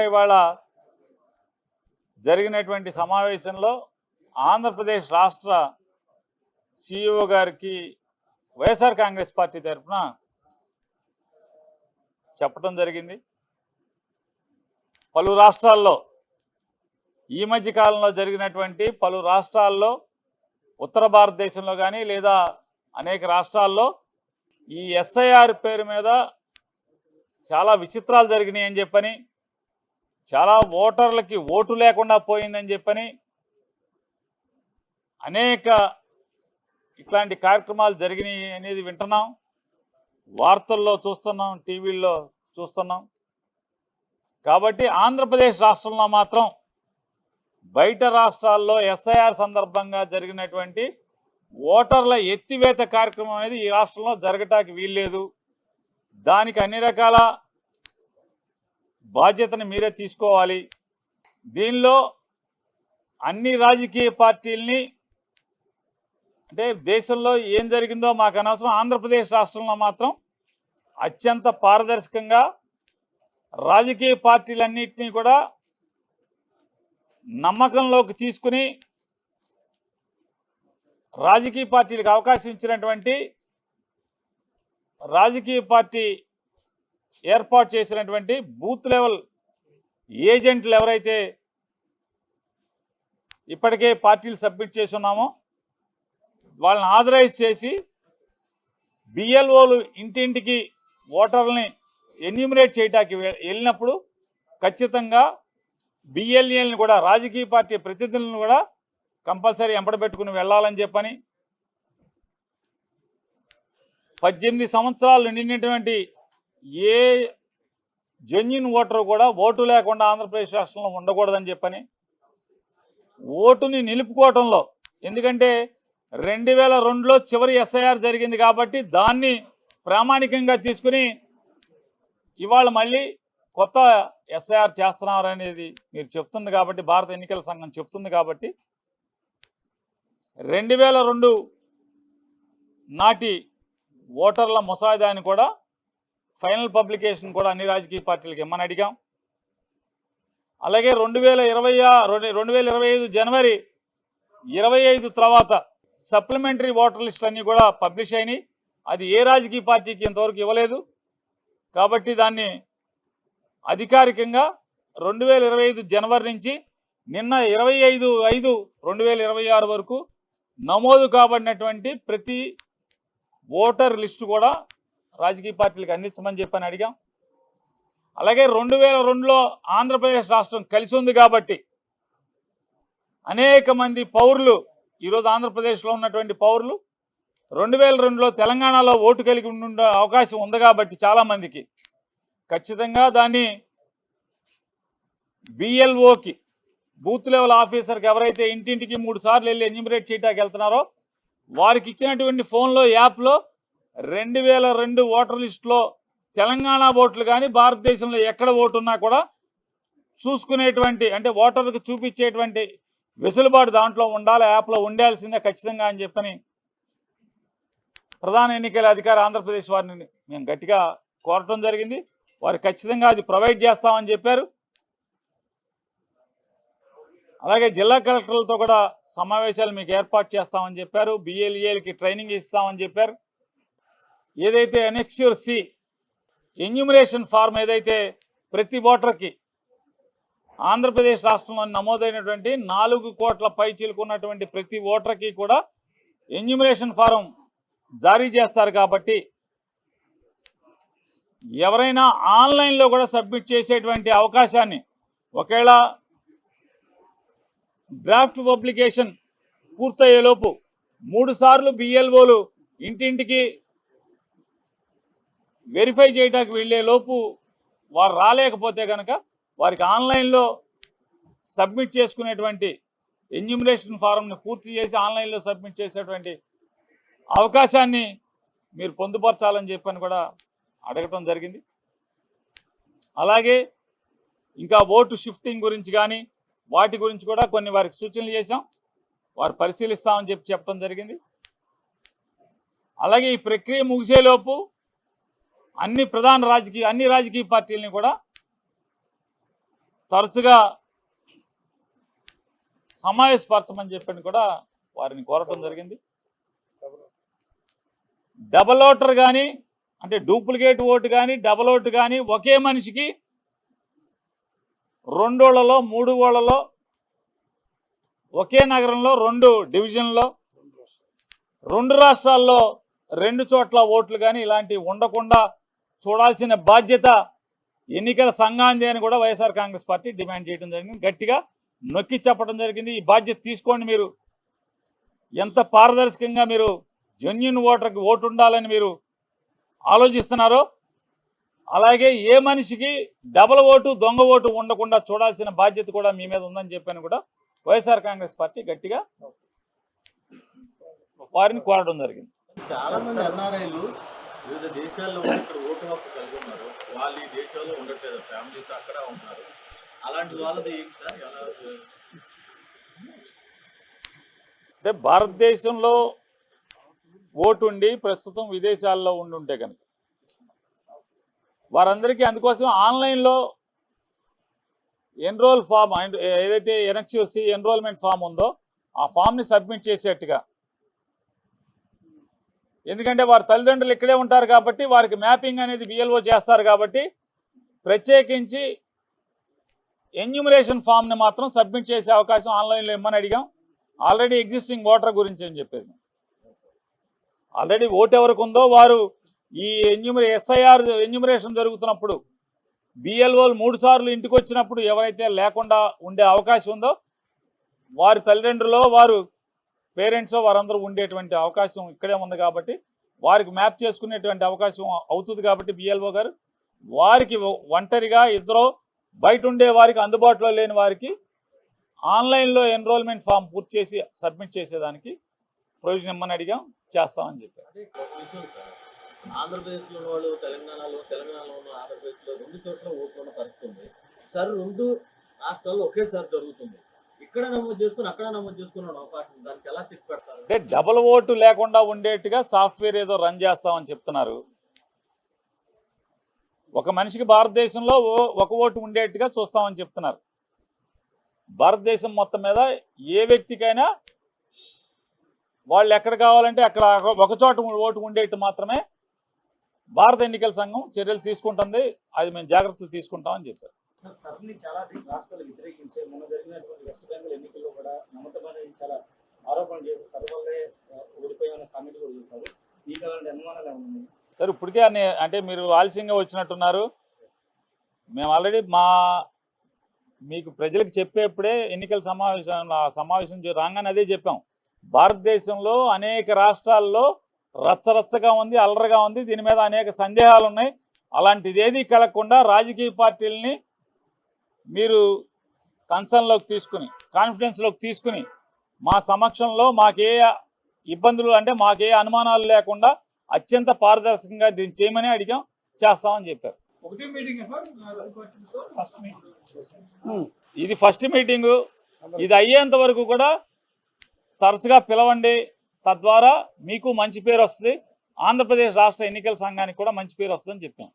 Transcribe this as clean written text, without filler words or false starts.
ఇవాళ జరిగినటువంటి సమావేశంలో ఆంధ్రప్రదేశ్ రాష్ట్ర సిఇఓ గారికి వైఎస్ఆర్ కాంగ్రెస్ పార్టీ తరఫున చెప్పడం జరిగింది. పలు రాష్ట్రాల్లో ఈ మధ్య కాలంలో జరిగినటువంటి పలు రాష్ట్రాల్లో ఉత్తర భారతదేశంలో కానీ లేదా అనేక రాష్ట్రాల్లో ఈ ఎస్ఐఆర్ పేరు మీద చాలా విచిత్రాలు జరిగినాయి అని చెప్పని, చాలా ఓటర్లకి ఓటు లేకుండా పోయిందని చెప్పని అనేక ఇట్లాంటి కార్యక్రమాలు జరిగినాయి అనేది వింటున్నాం, వార్తల్లో చూస్తున్నాం, టీవీల్లో చూస్తున్నాం. కాబట్టి ఆంధ్రప్రదేశ్ రాష్ట్రంలో మాత్రం బయట రాష్ట్రాల్లో ఎస్ఐఆర్ సందర్భంగా జరిగినటువంటి ఓటర్ల ఎత్తివేత కార్యక్రమం అనేది ఈ రాష్ట్రంలో జరగటానికి వీల్లేదు. దానికి అన్ని రకాల బాధ్యతను మీరే తీసుకోవాలి. దీనిలో అన్ని రాజకీయ పార్టీలని, అంటే దేశంలో ఏం జరిగిందో మాకు అనవసరం, ఆంధ్రప్రదేశ్ రాష్ట్రంలో మాత్రం అత్యంత పారదర్శకంగా రాజకీయ పార్టీలన్నింటినీ కూడా నమ్మకంలోకి తీసుకుని రాజకీయ పార్టీలకు అవకాశం ఇచ్చినటువంటి రాజకీయ పార్టీ ఏర్పాటు చేసినటువంటి బూత్ లెవెల్ ఏజెంట్లు ఎవరైతే ఇప్పటికే పార్టీలు సబ్మిట్ చేసి ఉన్నామో వాళ్ళని ఆథరైజ్ చేసి బిఎల్ఓలు ఇంటింటికి ఓటర్లని ఎన్యూమరేట్ చేయడానికి వెళ్ళినప్పుడు ఖచ్చితంగా బిఎల్ఏలను కూడా, రాజకీయ పార్టీ ప్రతినిధులను కూడా కంపల్సరీ ఎంపడబెట్టుకుని వెళ్ళాలని చెప్పని, 18 సంవత్సరాలు నిండినటువంటి ఏ జెన్యూన్ ఓటరు కూడా ఓటు లేకుండా ఆంధ్రప్రదేశ్ రాష్ట్రంలో ఉండకూడదని చెప్పని, ఓటుని నిలుపుకోవటంలో, ఎందుకంటే 2002లో చివరి ఎస్ఐఆర్ జరిగింది కాబట్టి దాన్ని ప్రామాణికంగా తీసుకుని ఇవాళ మళ్ళీ కొత్త ఎస్ఐఆర్ చేస్తున్నారు అనేది మీరు చెప్తుంది కాబట్టి, భారత ఎన్నికల సంఘం చెప్తుంది కాబట్టి 2002 నాటి ఓటర్ల ముసాయిదాని కూడా ఫైనల్ పబ్లికేషన్ కూడా అన్ని రాజకీయ పార్టీలకు ఇమ్మని అడిగాం. అలాగే 2025 జనవరి 25 తర్వాత సప్లిమెంటరీ ఓటర్ లిస్ట్ అన్నీ కూడా పబ్లిష్ అయినాయి. అది ఏ రాజకీయ పార్టీకి ఇంతవరకు ఇవ్వలేదు కాబట్టి దాన్ని అధికారికంగా 2025 జనవరి నుంచి నిన్న 25/5/2026 వరకు నమోదు కాబడినటువంటి ప్రతి ఓటర్ లిస్టు కూడా రాజకీయ పార్టీలకు అందించమని చెప్పని అడిగాం. అలాగే 2002లో ఆంధ్రప్రదేశ్ రాష్ట్రం కలిసి ఉంది కాబట్టి అనేక మంది పౌరులు, ఈరోజు ఆంధ్రప్రదేశ్లో ఉన్నటువంటి పౌరులు 2002లో తెలంగాణలో ఓటు కలిగి ఉండే అవకాశం ఉంది కాబట్టి చాలామందికి ఖచ్చితంగా దాన్ని బిఎల్ఓకి, బూత్ లెవెల్ ఆఫీసర్కి ఎవరైతే ఇంటింటికి 3 సార్లు వెళ్ళి ఎన్యూమరేట్ చేయడానికి వెళ్తున్నారో వారికి ఇచ్చినటువంటి ఫోన్లో, యాప్లో 2002 ఓటర్ లిస్టులో తెలంగాణ ఓట్లు కానీ భారతదేశంలో ఎక్కడ ఓటు ఉన్నా కూడా చూసుకునేటువంటి, అంటే ఓటర్లకు చూపించేటువంటి వెసులుబాటు దాంట్లో ఉండాలి, యాప్లో ఉండాల్సిందే ఖచ్చితంగా అని చెప్పని ప్రధాన ఎన్నికల అధికారి ఆంధ్రప్రదేశ్ వారిని మేము గట్టిగా కోరటం జరిగింది. వారు ఖచ్చితంగా అది ప్రొవైడ్ చేస్తామని చెప్పారు. అలాగే జిల్లా కలెక్టర్లతో కూడా సమావేశాలు మీకు ఏర్పాటు చేస్తామని చెప్పారు. బిఎల్ఏలకి ట్రైనింగ్ ఇస్తామని చెప్పారు. ఏదైతే ఎనెక్స్యూర్ సి ఎన్యూమరేషన్ ఫార్మ్ ఏదైతే ప్రతి ఓటర్కి ఆంధ్రప్రదేశ్ రాష్ట్రంలో నమోదైనటువంటి 4 కోట్ల పైచీలుకున్నటువంటి ప్రతి ఓటర్కి కూడా ఎన్యూమరేషన్ ఫారం జారీ చేస్తారు కాబట్టి ఎవరైనా ఆన్లైన్లో కూడా సబ్మిట్ చేసేటువంటి అవకాశాన్ని, ఒకవేళ డ్రాఫ్ట్ పబ్లికేషన్ పూర్తయ్యేలోపు 3 సార్లు బిఎల్ఓలు ఇంటింటికి వెరిఫై చేయడానికి వెళ్ళేలోపు వారు రాలేకపోతే కనుక వారికి ఆన్లైన్లో సబ్మిట్ చేసుకునేటువంటి ఎన్యూమరేషన్ ఫారంని పూర్తి చేసి ఆన్లైన్లో సబ్మిట్ చేసేటువంటి అవకాశాన్ని మీరు పొందుపరచాలని చెప్పని కూడా అడగటం జరిగింది. అలాగే ఇంకా ఓటు షిఫ్టింగ్ గురించి కానీ వాటి గురించి కూడా కొన్ని వారికి సూచనలు చేశాం, వారు పరిశీలిస్తామని చెప్పడం జరిగింది. అలాగే ఈ ప్రక్రియ ముగిసేలోపు అన్ని రాజకీయ పార్టీలని కూడా తరచుగా సమావేశపరచమని చెప్పని కూడా వారిని కోరటం జరిగింది. డబల్ ఓటర్ కానీ అంటే డూప్లికేట్ ఓటు కానీ డబల్ ఓటు కానీ ఒకే మనిషికి 2 ఊళ్ళలో 3 ఊళ్ళలో ఒకే నగరంలో 2 డివిజన్లో 2 రాష్ట్రాల్లో 2 చోట్ల ఓట్లు కానీ ఇలాంటివి ఉండకుండా చూడాల్సిన బాధ్యత ఎన్నికల సంఘాంది అని కూడా వైఎస్ఆర్ కాంగ్రెస్ పార్టీ డిమాండ్ చేయడం జరిగింది. గట్టిగా నొక్కి చెప్పడం జరిగింది. ఈ బాధ్యత తీసుకోండి. మీరు ఎంత పారదర్శకంగా మీరు జెన్యూన్ ఓటర్కి ఓటు ఉండాలని మీరు ఆలోచిస్తున్నారో అలాగే ఏ మనిషికి డబల్ ఓటు దొంగ ఓటు ఉండకుండా చూడాల్సిన బాధ్యత కూడా మీ మీద ఉందని చెప్పని కూడా వైఎస్ఆర్ కాంగ్రెస్ పార్టీ గట్టిగా వారిని కోరడం జరిగింది. చాలా మంది ఎన్ఆర్ఐలు వివిధ దేశాల్లో ఇక్కడ ఓటు హక్కు కలిగి ఉన్నారు. వాళ్ళు ఈ దేశంలో ఉండట్లేదు, ఫ్యామిలీస్ అక్కడ ఉంటున్నారు. అలాంటి వాళ్ళది సార్ ఎలా అంటే భారతదేశంలో ఓటు ఉండి ప్రస్తుతం విదేశాల్లో ఉండుంటే కనుక వారందరికీ అందుకోసం ఆన్లైన్లో ఎన్రోల్ ఫామ్ ఏదైతే ఎన్ఎక్స్యూసీ ఎన్రోల్మెంట్ ఫామ్ ఉందో ఆ ఫామ్ని సబ్మిట్ చేసేట్టుగా, ఎందుకంటే వారి తల్లిదండ్రులు ఇక్కడే ఉంటారు కాబట్టి వారికి మ్యాపింగ్ అనేది బిఎల్ఓ చేస్తారు కాబట్టి ప్రత్యేకించి ఎన్యూమరేషన్ ఫామ్ని మాత్రం సబ్మిట్ చేసే అవకాశం ఆన్లైన్లో ఇమ్మని అడిగాం. ఆల్రెడీ ఎగ్జిస్టింగ్ ఓటర్ గురించి అని చెప్పేది, ఆల్రెడీ ఓటు ఎవరికి ఉందో వారు ఈ ఎస్ఐఆర్ ఎన్యూమరేషన్ జరుగుతున్నప్పుడు బిఎల్ఓలు 3 సార్లు ఇంటికి వచ్చినప్పుడు ఎవరైతే లేకుండా ఉండే అవకాశం ఉందో వారి తల్లిదండ్రులు వారు పేరెంట్స్ వారందరూ ఉండేటువంటి అవకాశం ఇక్కడే ఉంది కాబట్టి వారికి మ్యాప్ చేసుకునేటువంటి అవకాశం అవుతుంది కాబట్టి బిఎల్ఓ గారు వారికి ఒంటరిగా ఇద్దరు బయట ఉండే వారికి అందుబాటులో లేని వారికి ఆన్లైన్లో ఎన్రోల్మెంట్ ఫామ్ పూర్తి చేసి సబ్మిట్ చేసేదానికి ప్రొవిజన్ ఇమ్మని అడిగాం, చేస్తామని చెప్పారు. ఆంధ్రప్రదేశ్లో ఉన్న వాళ్ళు తెలంగాణలో ఉన్న ఆంధ్రప్రదేశ్లో 2 చోట్ల ఓట్లు ఉన్న పరిస్థితి ఉంది సార్. 2 రాష్ట్రాల్లో ఒకేసారి జరుగుతుంది. ఇక్కడ నమోదు చేసుకుని అక్కడ నమోదు చేసుకునే అవకాశం, దానికి ఎలా చెక్ పెడతారు? అంటే డబుల్ ఓటు లేకుండా ఉండేట్టుగా సాఫ్ట్వేర్ ఏదో రన్ చేస్తామని చెప్తున్నారు. ఒక మనిషికి భారతదేశంలో 1 ఓటు ఉండేట్టుగా చూస్తామని చెప్తున్నారు. భారతదేశం మొత్తం మీద ఏ వ్యక్తికైనా వాళ్ళు ఎక్కడ కావాలంటే అక్కడ ఒక చోట ఓటు ఉండేట్టు మాత్రమే భారత ఎన్నికల సంఘం చర్యలు తీసుకుంటుంది. అది మేము జాగ్రత్తలు తీసుకుంటామని చెప్పారు. సర్ని చాలా రాష్ట్రాలు వ్యతిరేకించే మొన్న జరిగినటువంటి వెస్ట్ బెంగాల్ ఎన్నికల్లో కూడా మమతా బెనర్జీ చాలా ఆరోపణలు చేసి సర్ వల్లే ఓడిపోయిన కామెంట్ కూడా చేశారు. మీకు అలాంటి అనుమానాలు ఏమన్నా? సార్ ఇప్పటికే అంటే మీరు ఆలస్యంగా వచ్చినట్టున్నారు. మేము ఆల్రెడీ మీకు ప్రజలకు చెప్పేప్పుడే ఎన్నికల సమావేశం రాగానే అదే చెప్పాం. భారతదేశంలో అనేక రాష్ట్రాల్లో రచ్చరచ్చగా ఉంది, అల్లరిగా ఉంది. దీని మీద అనేక సందేహాలు ఉన్నాయి. అలాంటిది ఏది కలగకుండా రాజకీయ పార్టీలని మీరు కన్సర్న్లోకి తీసుకుని కాన్ఫిడెన్స్లోకి తీసుకుని మా సమక్షంలో మాకే ఇబ్బందులు అంటే మాకే అనుమానాలు లేకుండా అత్యంత పారదర్శకంగా దీన్ని చేయమని అడిగాం, చేస్తామని చెప్పారు. ఇది ఫస్ట్ మీటింగు. ఇది అయ్యేంత వరకు కూడా తరచుగా పిలవండి. తద్వారా మీకు మంచి పేరు వస్తుంది, ఆంధ్రప్రదేశ్ రాష్ట్ర ఎన్నికల సంఘానికి కూడా మంచి పేరు వస్తుందని చెప్పాం.